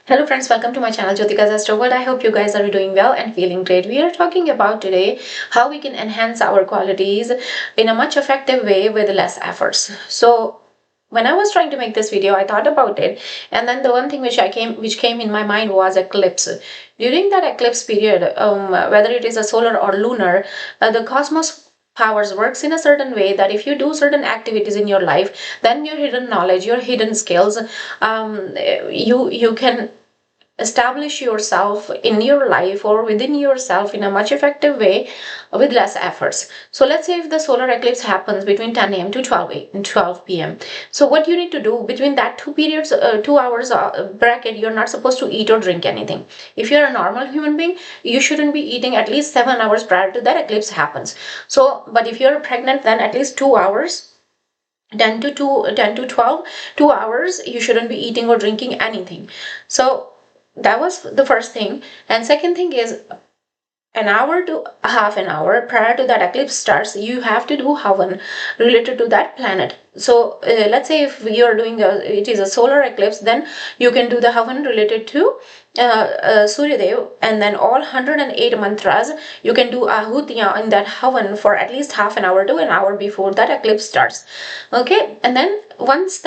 Hello friends, welcome to my channel Jyotika's Astro World. I hope you guys are doing well and feeling great. We are talking about today how we can enhance our qualities in a much effective way with less efforts. So when I was trying to make this video, I thought about it, and then the one thing which came in my mind was eclipse. During that eclipse period, whether it is a solar or lunar, the cosmos powers works in a certain way that if you do certain activities in your life, then your hidden knowledge, your hidden skills, you can establish yourself in your life or within yourself in a much effective way with less efforts. So let's say if the solar eclipse happens between 10 a.m. to 12 p.m. So what you need to do between that 2 hours bracket, you're not supposed to eat or drink anything. If you're a normal human being, you shouldn't be eating at least 7 hours prior to that eclipse happens. So, but if you're pregnant, then at least 2 hours, 10 to 12, 2 hours, you shouldn't be eating or drinking anything. So that was the first thing. And second thing is, an hour to half an hour prior to that eclipse starts, you have to do havan related to that planet. So let's say if you're doing it is a solar eclipse, then you can do the havan related to Suryadev, and then all 108 mantras you can do ahutiya in that havan for at least half an hour to an hour before that eclipse starts. Okay, and then once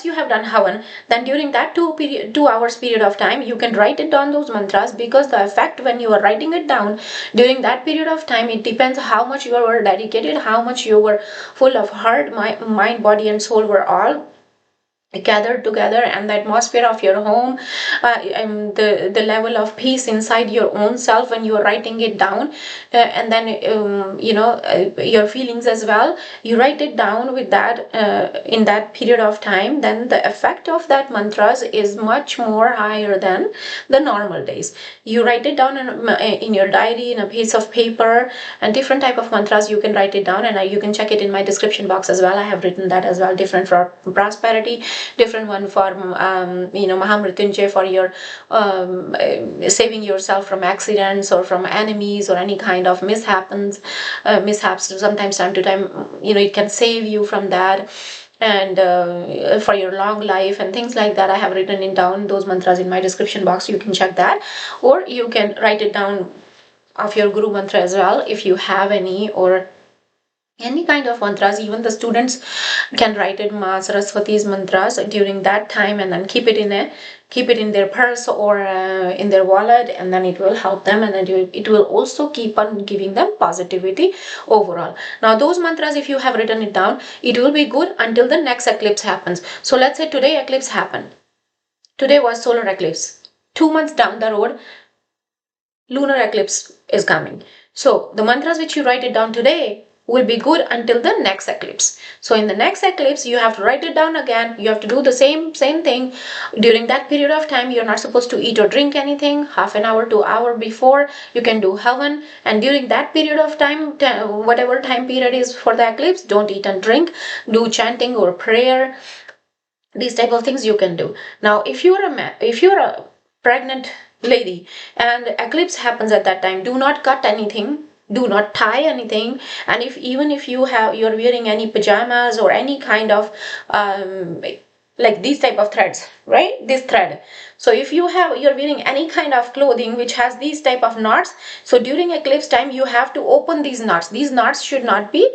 you have done havan, then during that 2 hours period of time, you can write it down those mantras, because the effect when you are writing it down during that period of time, it depends how much you were dedicated, how much you were full of heart, mind, body and soul were all gathered together, and the atmosphere of your home, and the level of peace inside your own self when you are writing it down, and then your feelings as well, you write it down with that in that period of time, then the effect of that mantras is much more higher than the normal days. You write it down in your diary, in a piece of paper, and different type of mantras you can write it down, and you can check it in my description box as well. I have written that as well, different for prosperity, different one for Maamritat for your saving yourself from accidents or from enemies or any kind of mishaps. Sometimes time to time, it can save you from that, and for your long life and things like that. I have written it down, those mantras, in my description box. You can check that, or you can write it down of your guru mantra as well if you have any, or any kind of mantras. Even the students can write it, Ma Saraswati's mantras, during that time, and then keep it in their purse or in their wallet, and then it will help them, and then it will also keep on giving them positivity overall. Now those mantras, if you have written it down, it will be good until the next eclipse happens. So let's say today eclipse happened. Today was solar eclipse. 2 months down the road, lunar eclipse is coming. So the mantras which you write it down today will be good until the next eclipse. So in the next eclipse, you have to write it down again. You have to do the same thing. During that period of time, you're not supposed to eat or drink anything. Half an hour to hour before, you can do havan. And during that period of time, whatever time period is for the eclipse, don't eat and drink. Do chanting or prayer. These type of things you can do. Now, if you're a pregnant lady and eclipse happens at that time, do not cut anything. Do not tie anything, and even if you're wearing any pajamas or any kind of like these type of threads, right? This thread. So if you're wearing any kind of clothing which has these type of knots, so during eclipse time you have to open these knots. These knots should not be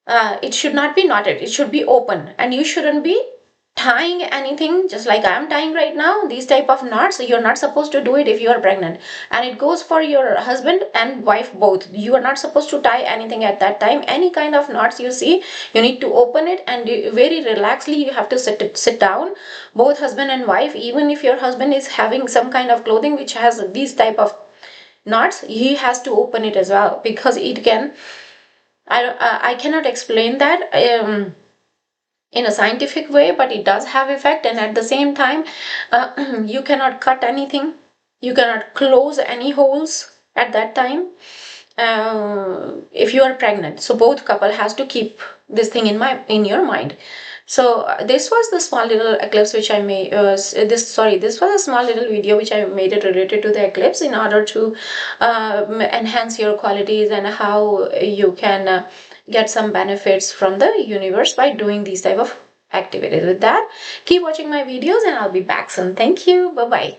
it should not be knotted. It should be open, and you shouldn't be tying anything just like I am tying right now. These type of knots, you're not supposed to do it if you are pregnant, and it goes for your husband and wife both. You are not supposed to tie anything at that time. Any kind of knots you see, you need to open it, and very relaxedly you have to sit down, both husband and wife. Even if your husband is having some kind of clothing which has these type of knots, he has to open it as well, because it can, I cannot explain that in a scientific way, but it does have effect. And at the same time, you cannot cut anything, you cannot close any holes at that time if you are pregnant. So both couple has to keep this thing in your mind. So this was the small little eclipse which I made. This was a small little video which I made it related to the eclipse, in order to enhance your qualities and how you can get some benefits from the universe by doing these type of activated. With that, keep watching my videos and I'll be back soon. Thank you. Bye-bye.